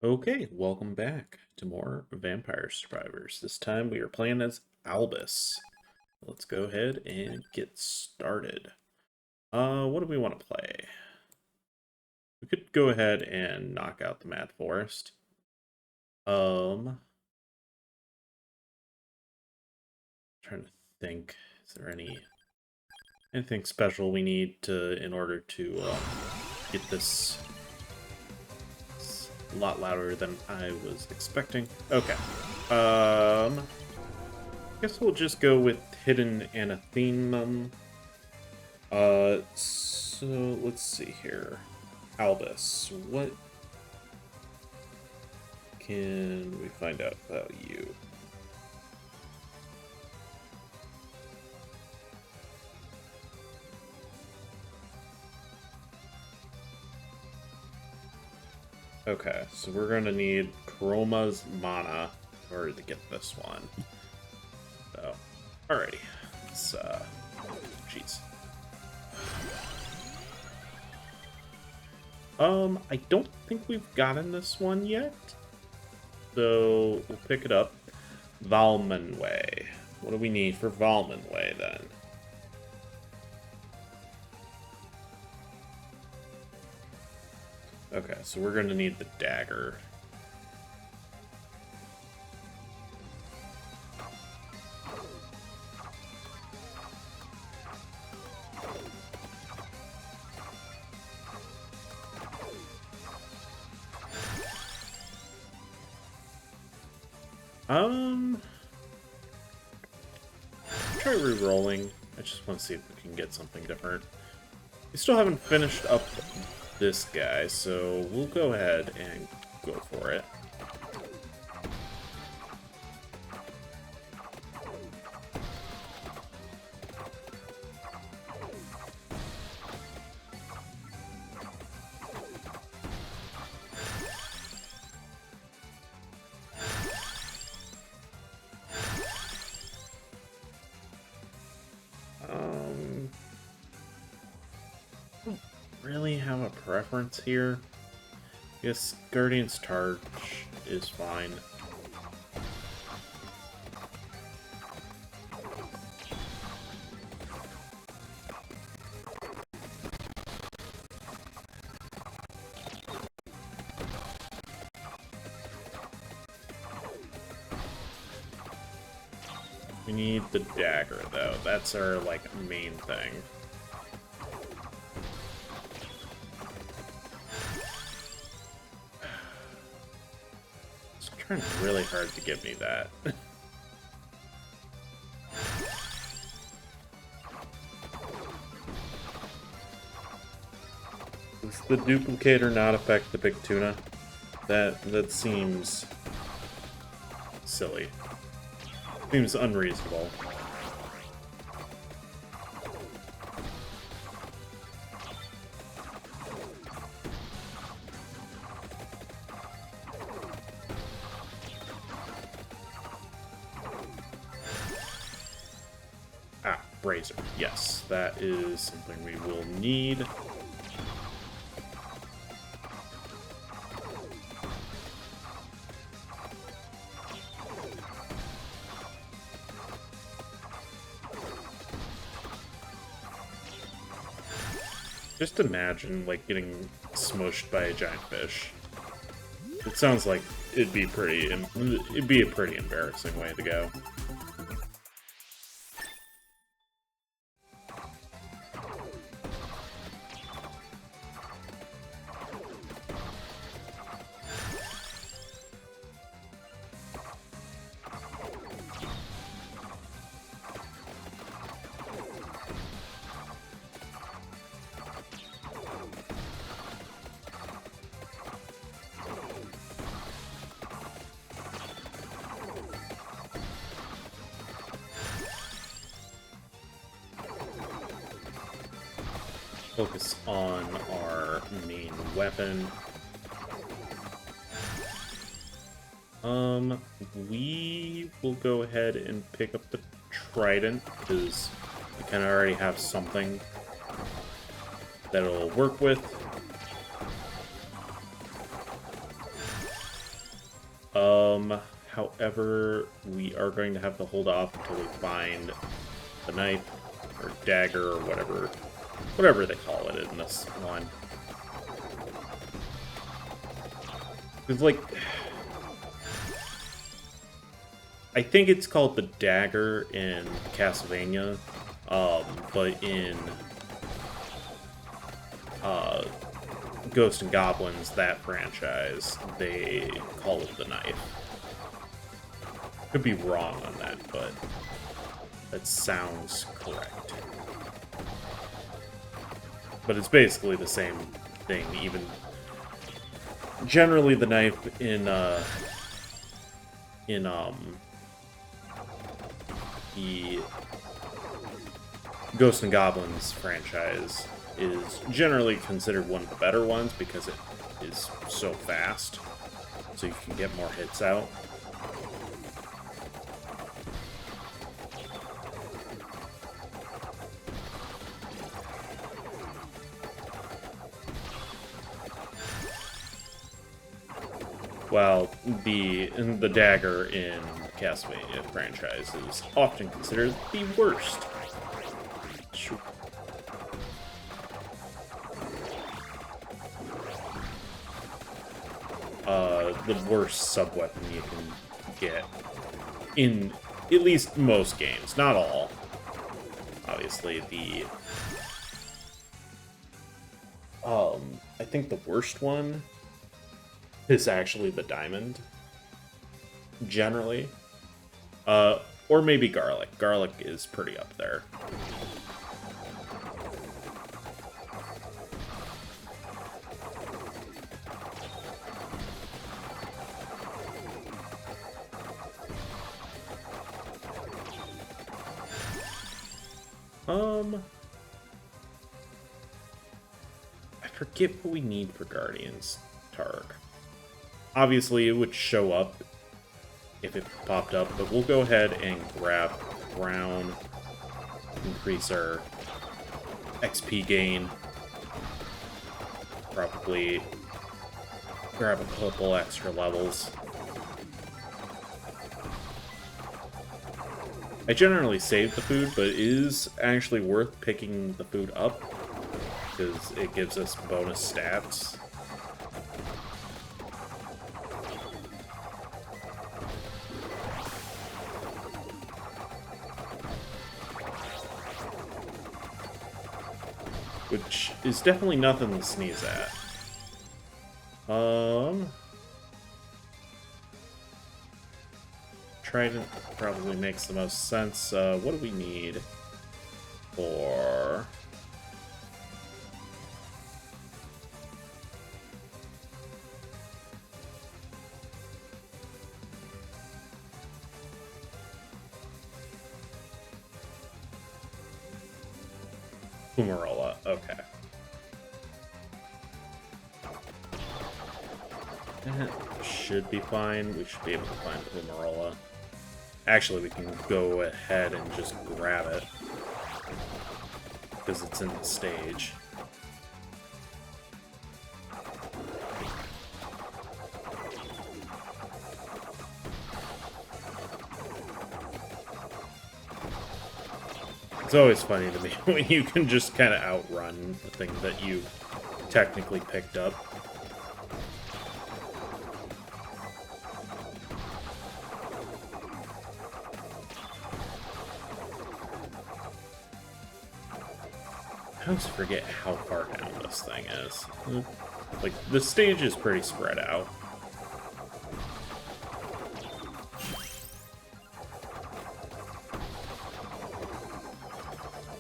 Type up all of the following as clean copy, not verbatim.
Okay, welcome back to more Vampire Survivors. This time we are playing as Albus. Let's go ahead and get started. What do we want to play? We could go ahead and knock out the Mad Forest. Trying to think, is there anything special we need in order to get this a lot louder than I was expecting? Okay. Guess we'll just go with Hidden Anathemum. So let's see here. Albus, what can we find out about you? Okay, so we're gonna need Chroma's mana in order to get this one. So, alrighty. Let's, jeez. I don't think we've gotten this one yet. So, we'll pick it up. Valmanway. What do we need for Valmanway, then? Okay, so we're gonna need the dagger. Try re-rolling. I just want to see if we can get something different. We still haven't finished up this guy, so we'll go ahead and go for it. Really have a preference here. I guess Guardian's Charge is fine. We need the dagger, though. That's our, main thing. Trying really hard to give me that. Does the duplicator not affect the big tuna? That seems silly. Seems unreasonable. Razor. Yes, that is something we will need. Just imagine, getting smushed by a giant fish. It sounds like it'd be a pretty embarrassing way to go. Focus on our main weapon. We will go ahead and pick up the trident, because we kind of already have something that it'll work with. However, we are going to have to hold off until we find the knife or dagger or whatever they call it in this one. It's like, I think it's called the dagger in Castlevania, but in Ghosts and Goblins, that franchise, they call it the knife. Could be wrong on that, but that sounds correct. But it's basically the same thing, even generally the knife in the Ghosts and Goblins franchise is generally considered one of the better ones because it is so fast, so you can get more hits out. While the dagger in Castlevania franchise is often considered the worst. The worst sub-weapon you can get in at least most games, not all. Obviously, I think the worst one is actually the diamond, generally. Or maybe garlic. Garlic is pretty up there. I forget what we need for Guardians Targ. Obviously, it would show up if it popped up, but we'll go ahead and grab brown, increase our XP gain, probably grab a couple extra levels. I generally save the food, but it is actually worth picking the food up because it gives us bonus stats. Which is definitely nothing to sneeze at. Trident probably makes the most sense. What do we need for... Fumarola, okay. That should be fine. We should be able to find Fumarola. Actually, we can go ahead and just grab it, because it's in the stage. It's always funny to me when you can just kind of outrun the thing that you technically picked up. I always forget how far down this thing is. Like, the stage is pretty spread out.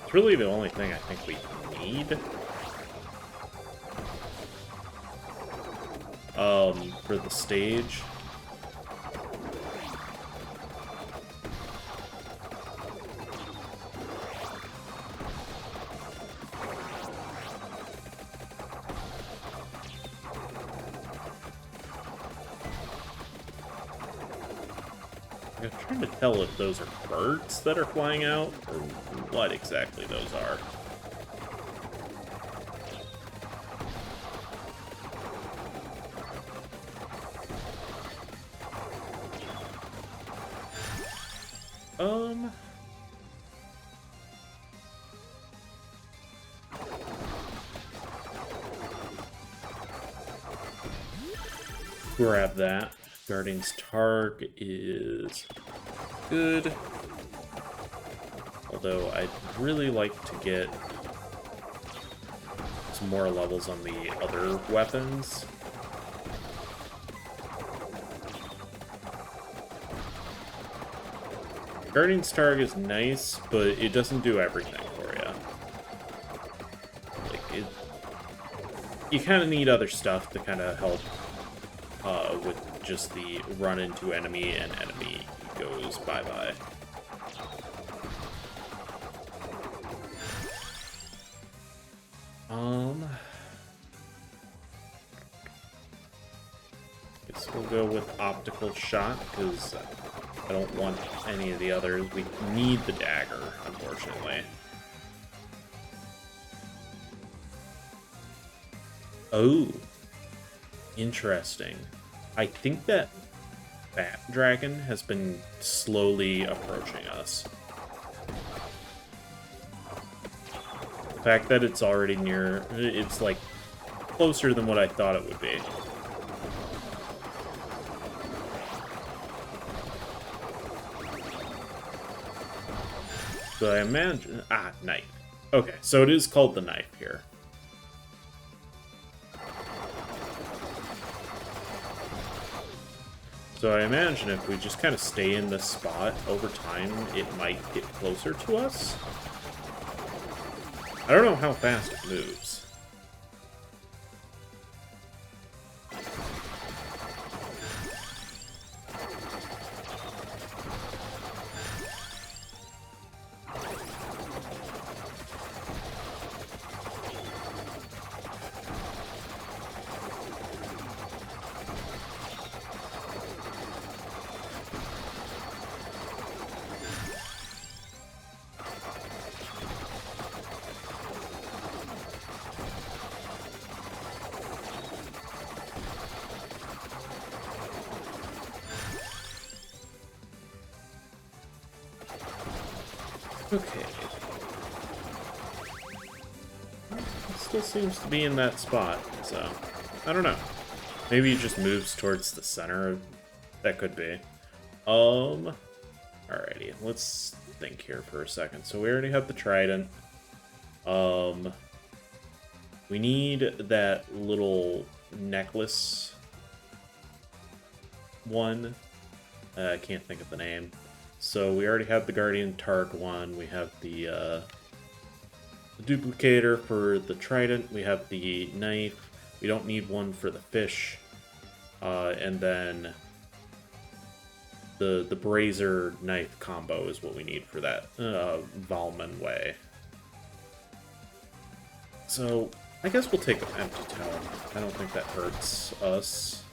It's really the only thing I think we need. For the stage. I'm trying to tell if those are birds that are flying out, or what exactly those are. Um... grab that. Guardian's Targ is good. Although I'd really like to get some more levels on the other weapons. Guardian's Targ is nice, but it doesn't do everything for you. Like, you kind of need other stuff to kind of help with just the run into enemy and enemy goes bye-bye. Guess we'll go with optical shot, because I don't want any of the others. We need the dagger, unfortunately. Oh. Interesting. I think that Bat Dragon has been slowly approaching us. The fact that it's already near... it's, like, closer than what I thought it would be. So I imagine... ah, knife. Okay, so it is called the knife here. So I imagine if we just kind of stay in this spot over time, it might get closer to us. I don't know how fast it moves. Okay. It still seems to be in that spot, so I don't know. Maybe it just moves towards the center. That could be. Alrighty, let's think here for a second. So we already have the trident. We need that little necklace one. I can't think of the name. So we already have the Guardian Targ one, we have the duplicator for the trident, we have the knife, we don't need one for the fish, and then the brazier knife combo is what we need for that Valman way. So I guess we'll take an empty tome. I don't think that hurts us.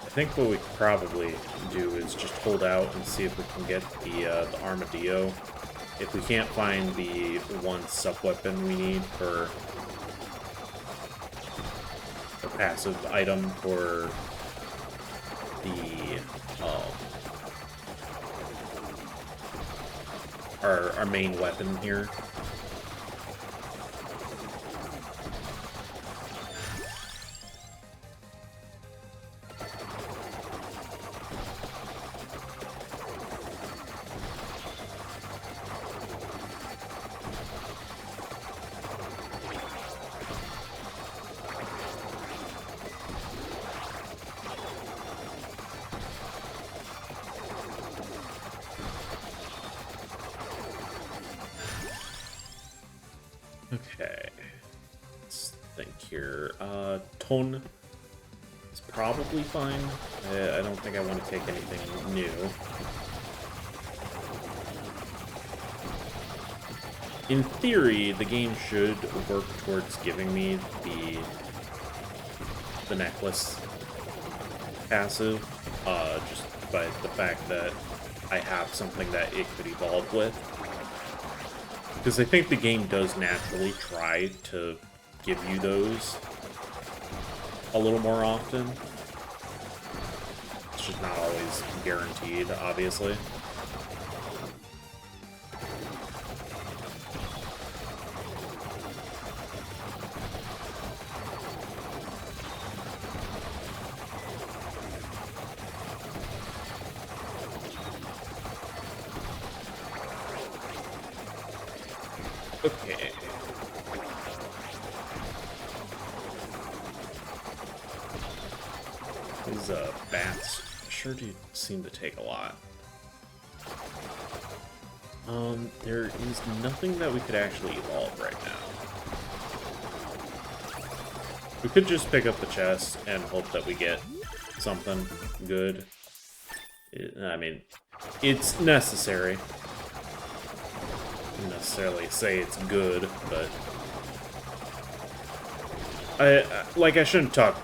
I think what we could probably do is just hold out and see if we can get the armadillo. If we can't find the one sub-weapon we need for the passive item for the our main weapon here. Okay, let's think here. Tuna is probably fine. I don't think I want to take anything new. In theory, the game should work towards giving me the necklace passive, just by the fact that I have something that it could evolve with. Because I think the game does naturally try to give you those a little more often. It's just not always guaranteed, obviously. Okay. These bats sure do seem to take a lot. There is nothing that we could actually evolve right now. We could just pick up the chest and hope that we get something good. I mean, it's necessary. I wouldn't necessarily say it's good, but I shouldn't talk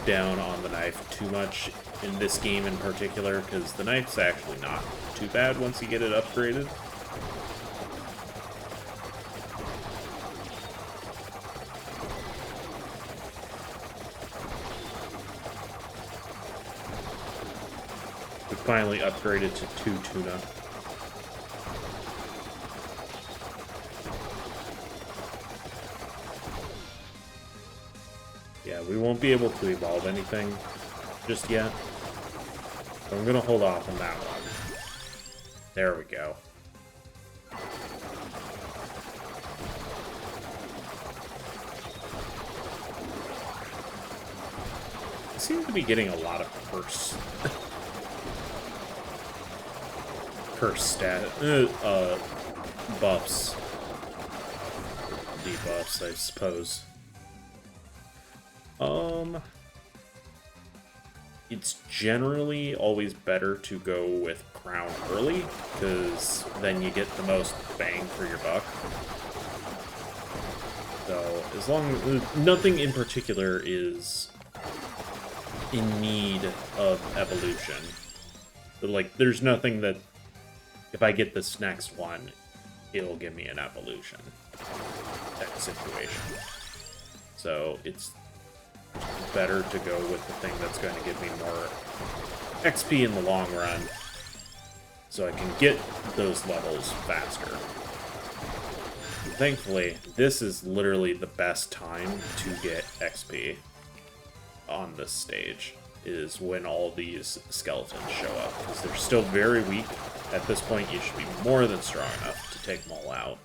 down on the knife too much in this game in particular, because the knife's actually not too bad once you get it upgraded. We finally upgraded to 2 tuna. Yeah, we won't be able to evolve anything just yet. So I'm gonna hold off on that one. There we go. I seem to be getting a lot of curse stat buffs. Debuffs, I suppose. It's generally always better to go with crown early, because then you get the most bang for your buck. So, as long as nothing in particular is in need of evolution. But, like, there's nothing that, if I get this next one, it'll give me an evolution type situation. So, it's better to go with the thing that's going to give me more XP in the long run, so I can get those levels faster. And thankfully, this is literally the best time to get XP on this stage, is when all these skeletons show up, because they're still very weak. At this point, you should be more than strong enough to take them all out.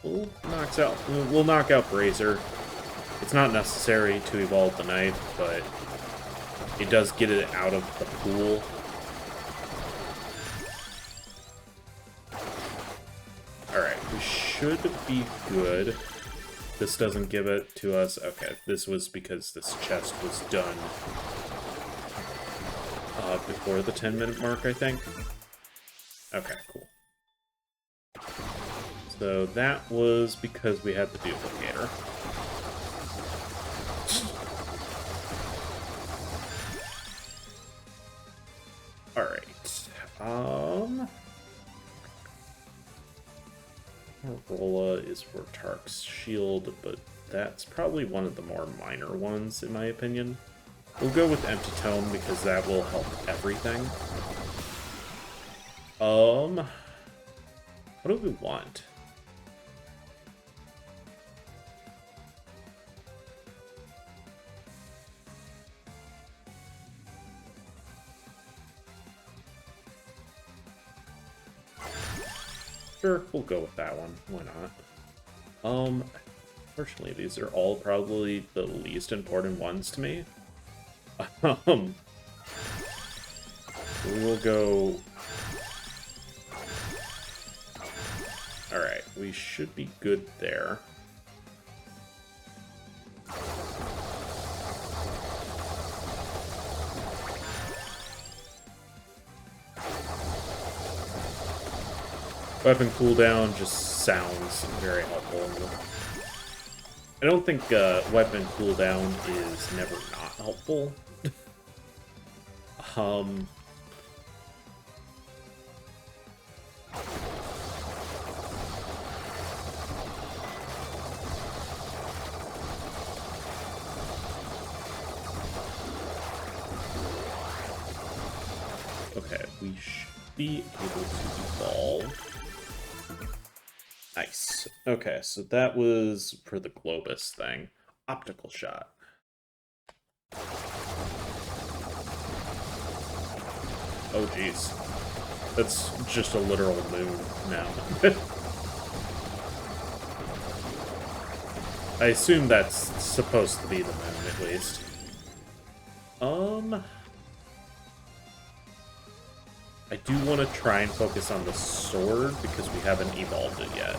We'll knock out Brazier. It's not necessary to evolve the knife, but it does get it out of the pool. Alright, we should be good. This doesn't give it to us. Okay, this was because this chest was done before the 10-minute mark, I think. Okay, cool. So that was because we had the duplicator. Alright. Rolla is for Tark's shield, but that's probably one of the more minor ones, in my opinion. We'll go with Empty Tome because that will help everything. What do we want? Sure, we'll go with that one. Why not? Unfortunately, these are all probably the least important ones to me. We will go... Alright, we should be good there. Weapon cooldown just sounds very helpful. I don't think weapon cooldown is never not helpful. Okay, we should be able to evolve. Nice. Okay, so that was for the Globus thing. Optical shot. Oh, jeez. That's just a literal moon now. I assume that's supposed to be the moon, at least. I do want to try and focus on the sword, because we haven't evolved it yet.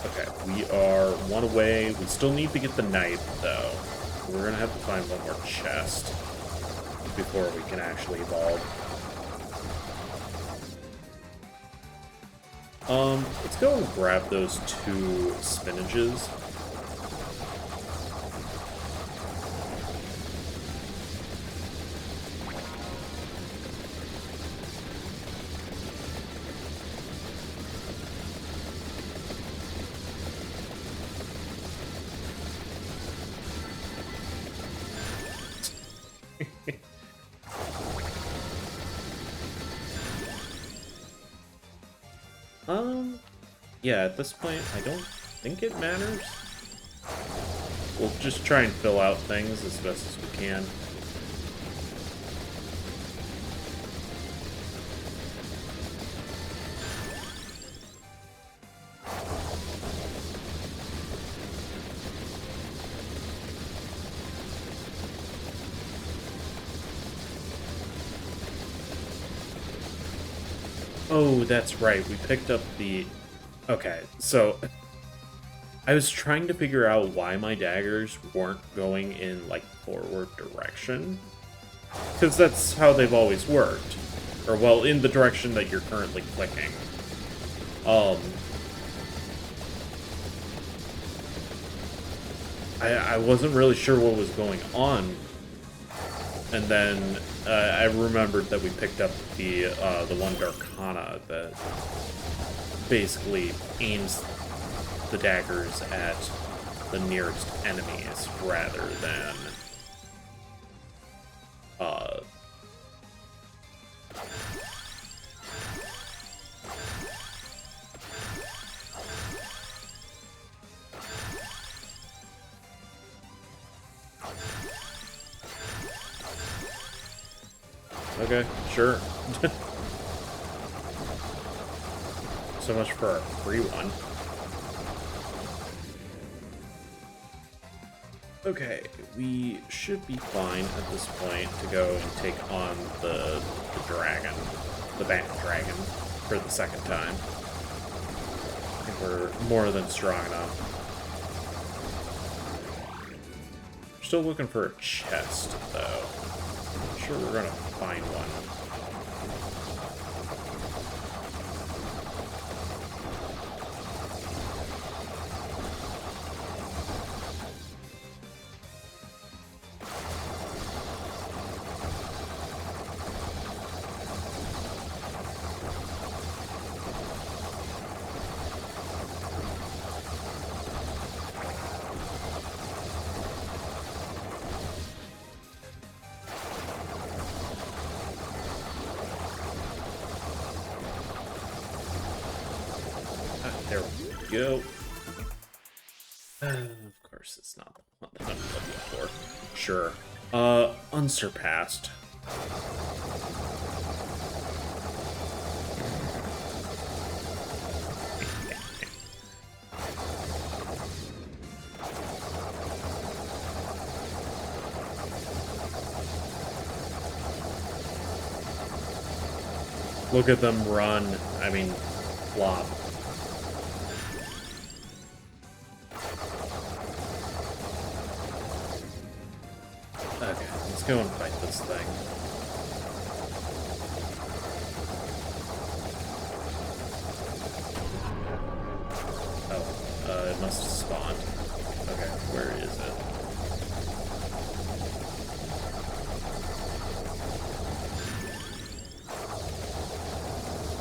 Okay, we are one away. We still need to get the knife, though. We're going to have to find one more chest before we can actually evolve. Let's go and grab those 2 spinaches. Yeah, at this point, I don't think it matters. We'll just try and fill out things as best as we can. Oh, that's right. We picked up the... Okay, so... I was trying to figure out why my daggers weren't going in, like, forward direction. Because that's how they've always worked. Or, well, in the direction that you're currently clicking. I wasn't really sure what was going on. And then I remembered that we picked up the one Darkana that basically aims the daggers at the nearest enemies rather than Okay, sure. So much for a free one. Okay, we should be fine at this point to go and take on the dragon, the Bat Dragon, for the second time. I think we're more than strong enough. We're still looking for a chest, though. I'm sure we're gonna find one. There we go. Of course, it's not the one that I'm looking for. Sure. Unsurpassed. Look at them run. I mean, flop. Okay, let's go and fight this thing. Oh, it must have spawned. Okay, where is it?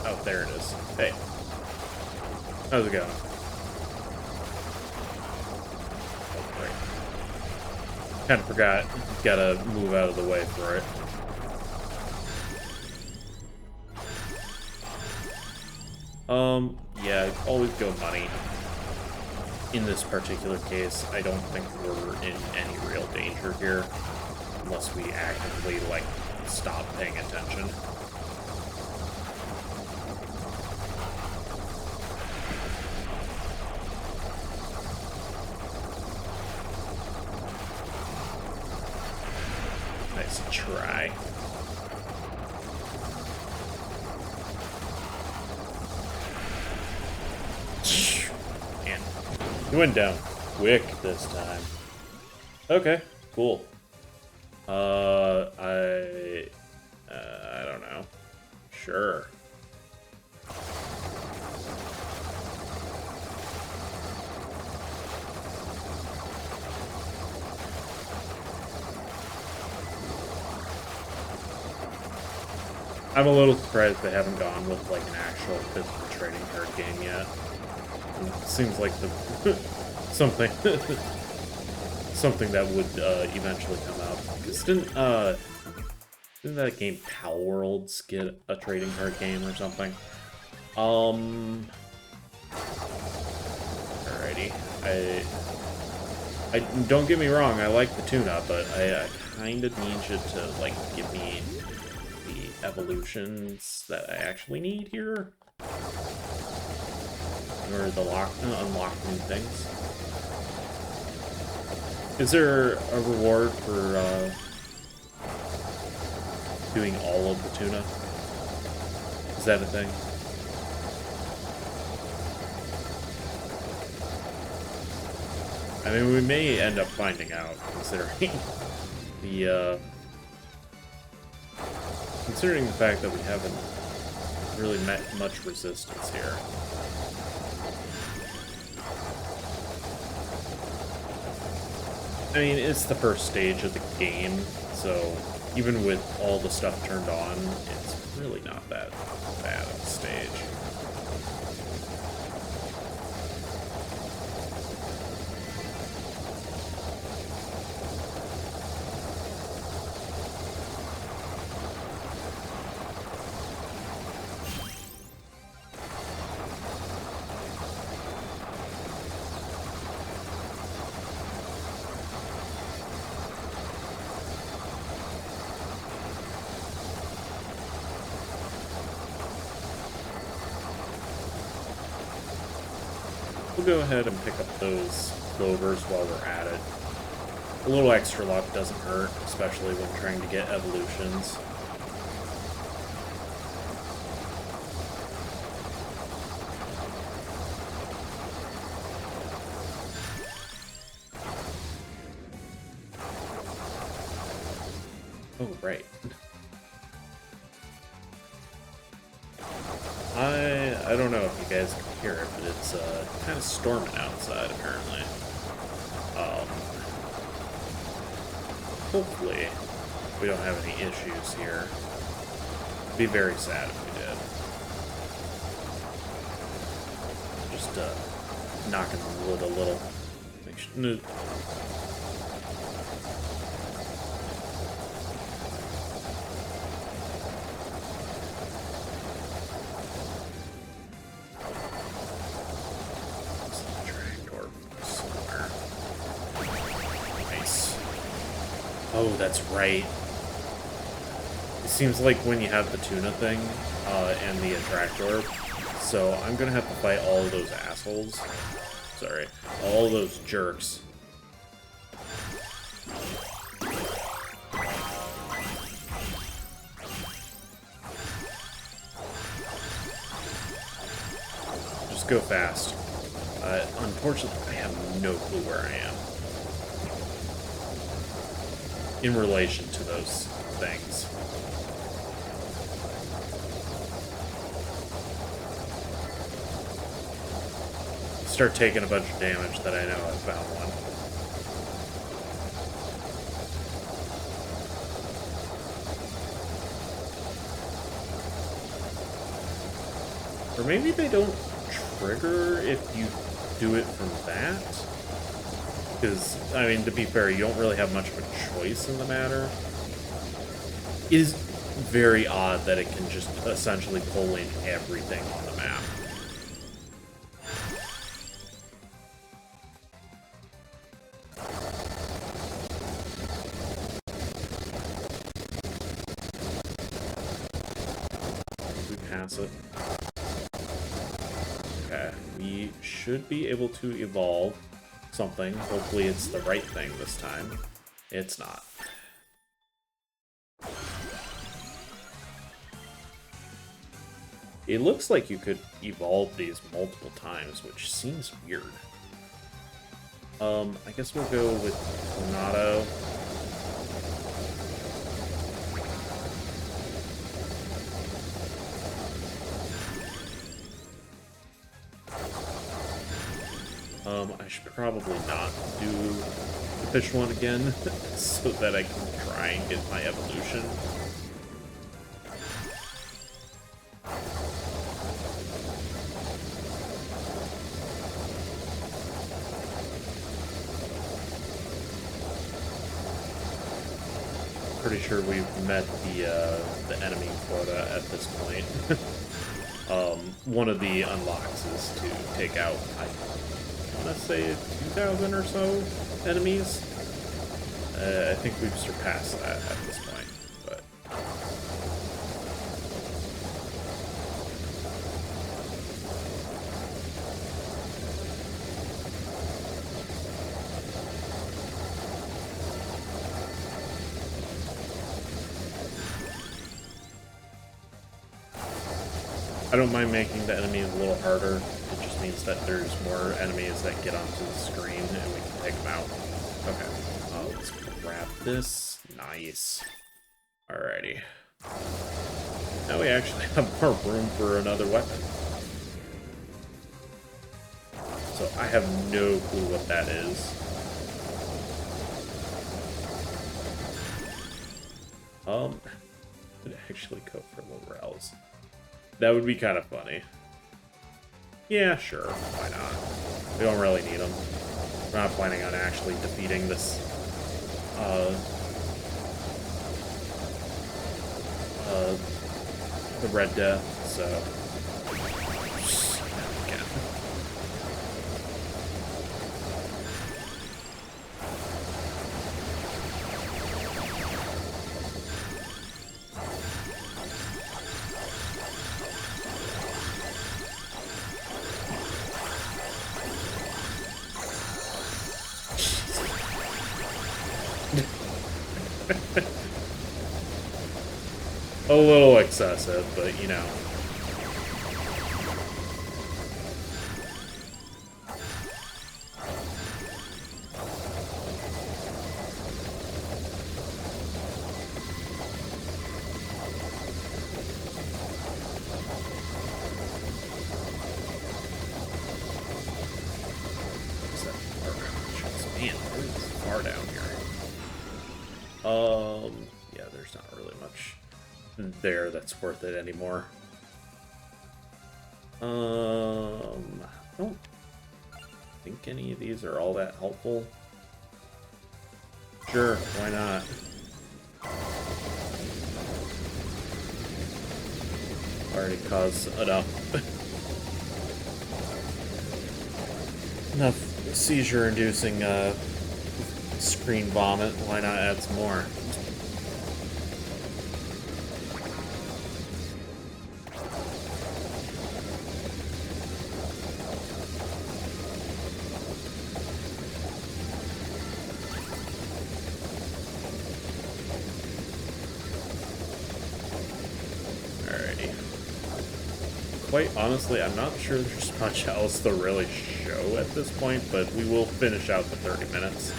Oh, there it is. Hey. How's it going? Kind of forgot. Gotta move out of the way for it. Yeah, always go money. In this particular case, I don't think we're in any real danger here. Unless we actively, like, stop paying attention. Nice try. Man, he went down quick this time. Okay, cool. I don't know. Sure. I'm a little surprised they haven't gone with, like, an actual physical trading card game yet. It seems like the something something that would eventually come out. Because didn't that game Pal Worlds get a trading card game or something? Alrighty. I don't get me wrong, I like the tuna, but I kind of need you to, like, give me the evolutions that I actually need here. Or the unlock new things. Is there a reward for doing all of the tuna? Is that a thing? I mean, we may end up finding out, considering the fact that we haven't really met much resistance here. I mean, it's the first stage of the game, so even with all the stuff turned on, it's really not that bad of a stage. We'll go ahead and pick up those clovers while we're at it. A little extra luck doesn't hurt, especially when trying to get evolutions. Oh, right. I don't know if you guys can hear it, but it's kind of storming outside, apparently. Hopefully, we don't have any issues here. It'd be very sad if we did. Just knocking the wood a little. Make sure, no. Oh, that's right. It seems like when you have the tuna thing, and the attractor, so I'm gonna have to fight all of those assholes. Sorry. All those jerks. Just go fast. Unfortunately, I have no clue where I am in relation to those things. Start taking a bunch of damage that I know I found one. Or maybe they don't trigger if you do it from that? Because, I mean, to be fair, you don't really have much of a choice in the matter. It is very odd that it can just essentially pull in everything on the map. We pass it. Okay, we should be able to evolve something. Hopefully it's the right thing this time. It's not. It looks like you could evolve these multiple times, which seems weird. I guess we'll go with Tornado. I should probably not do the fish one again, so that I can try and get my evolution. Pretty sure we've met the enemy quota at this point. One of the unlocks is to take out, I want to say, 2,000 or so enemies. I think we've surpassed that at this point, but... I don't mind making the enemies a little harder. It just means that there's more enemies that get onto the screen and we can take them out. Okay, let's grab this. Nice. Alrighty. Now we actually have more room for another weapon. So I have no clue what that is. Could actually go for Lorel's. That would be kind of funny. Yeah, sure. Why not? We don't really need them. We're not planning on actually defeating this, the Red Death, so... Yeah. A little excessive, but you know. Man, it's far down here. Yeah, there's not really much there that's worth it anymore. I don't think any of these are all that helpful. Sure, why not? Already caused enough seizure-inducing screen vomit. Why not add some more? Quite honestly, I'm not sure there's much else to really show at this point, but we will finish out the 30 minutes.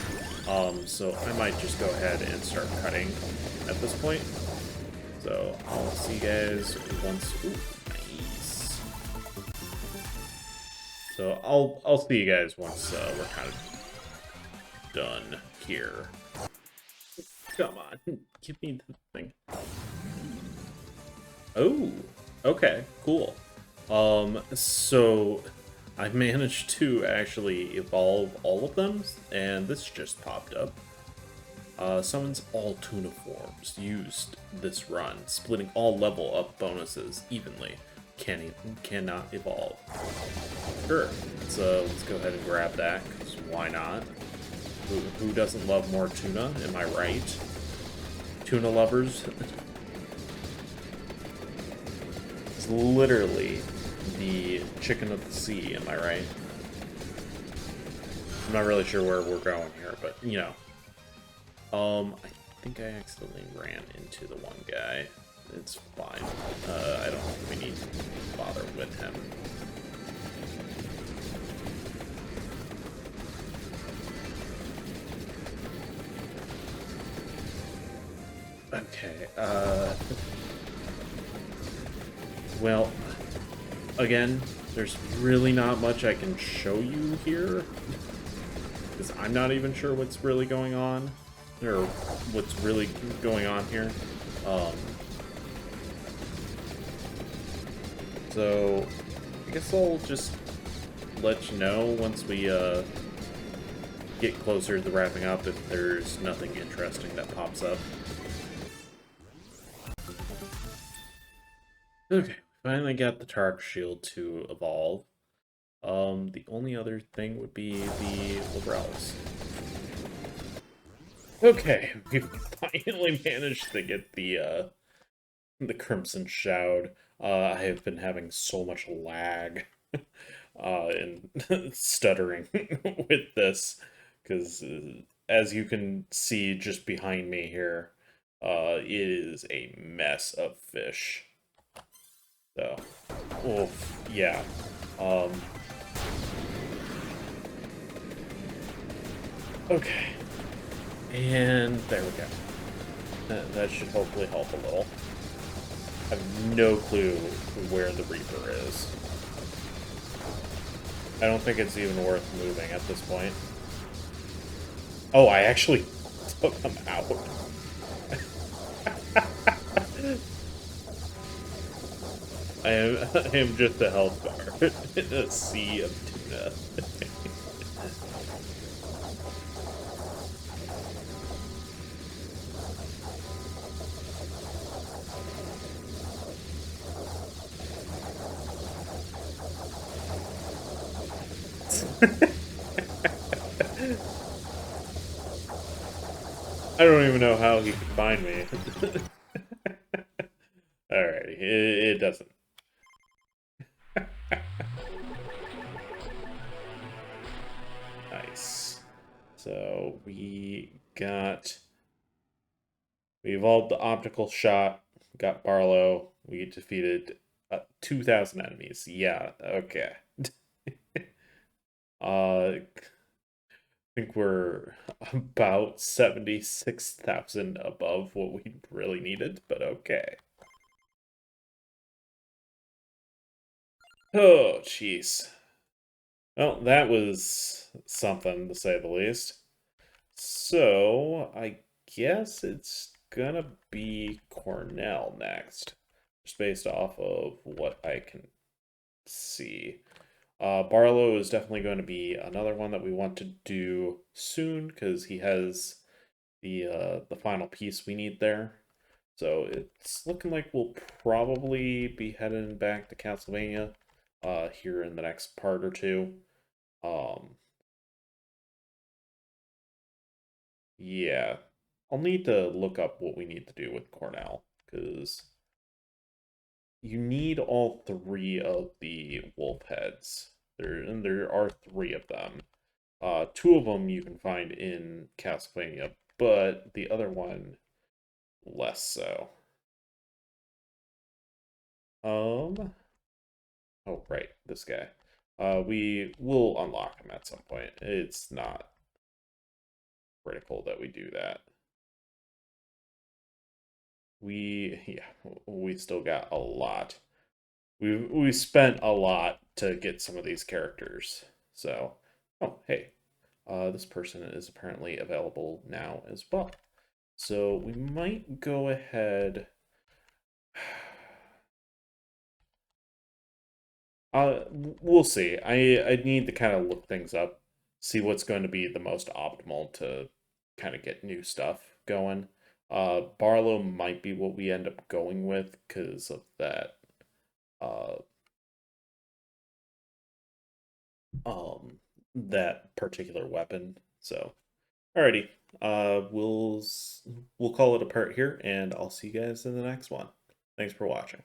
So I might just go ahead and start cutting at this point. So I'll see you guys once. Ooh, nice. So I'll see you guys once we're kind of done here. Come on, give me the thing. Oh, okay, cool. So I managed to actually evolve all of them, and this just popped up. Summons all tuna forms used this run, splitting all level up bonuses evenly. Cannot evolve. Sure, let's go ahead and grab that, because why not? Who doesn't love more tuna, am I right? Tuna lovers. It's literally the chicken of the sea, am I right? I'm not really sure where we're going here, but, you know. I think I accidentally ran into the one guy. It's fine. I don't think we need to bother with him. Okay, well, again, there's really not much I can show you here, because I'm not even sure what's really going on, or what's really going on here. So, I guess I'll just let you know once we, get closer to wrapping up if there's nothing interesting that pops up. Okay, finally got the Tark Shield to evolve. The only other thing would be the Labrels. Okay, we finally managed to get the Crimson Shroud. I have been having so much lag and stuttering with this, because as you can see just behind me here, it is a mess of fish. So, oof, yeah. Okay. And there we go. That should hopefully help a little. I have no clue where the Reaper is. I don't think it's even worth moving at this point. Oh, I actually took him out. I am just a health bar in a sea of tuna. I don't even know how he could find me. Alrighty, it doesn't. Nice. So we evolved the optical shot, got Barlow, we defeated 2,000 enemies. Yeah, okay. I think we're about 76,000 above what we really needed, but okay. Oh, jeez. Well, that was something to say the least. So, I guess it's gonna be Cornell next, just based off of what I can see. Barlow is definitely going to be another one that we want to do soon, because he has the final piece we need there. So it's looking like we'll probably be heading back to Castlevania here in the next part or two. Um, yeah, I'll need to look up what we need to do with Cornell, because you need all three of the wolf heads. There are three of them. Two of them you can find in Castlevania, but the other one less so. Um, oh right, this guy. We will unlock him at some point. It's not critical that we do that. We still got a lot. We spent a lot to get some of these characters. So, oh hey, this person is apparently available now as well. So we might go ahead. We'll see. I need to kind of look things up, see what's going to be the most optimal to kind of get new stuff going. Barlow might be what we end up going with because of that uh um that particular weapon. So, alrighty. We'll call it a part here, and I'll see you guys in the next one. Thanks for watching.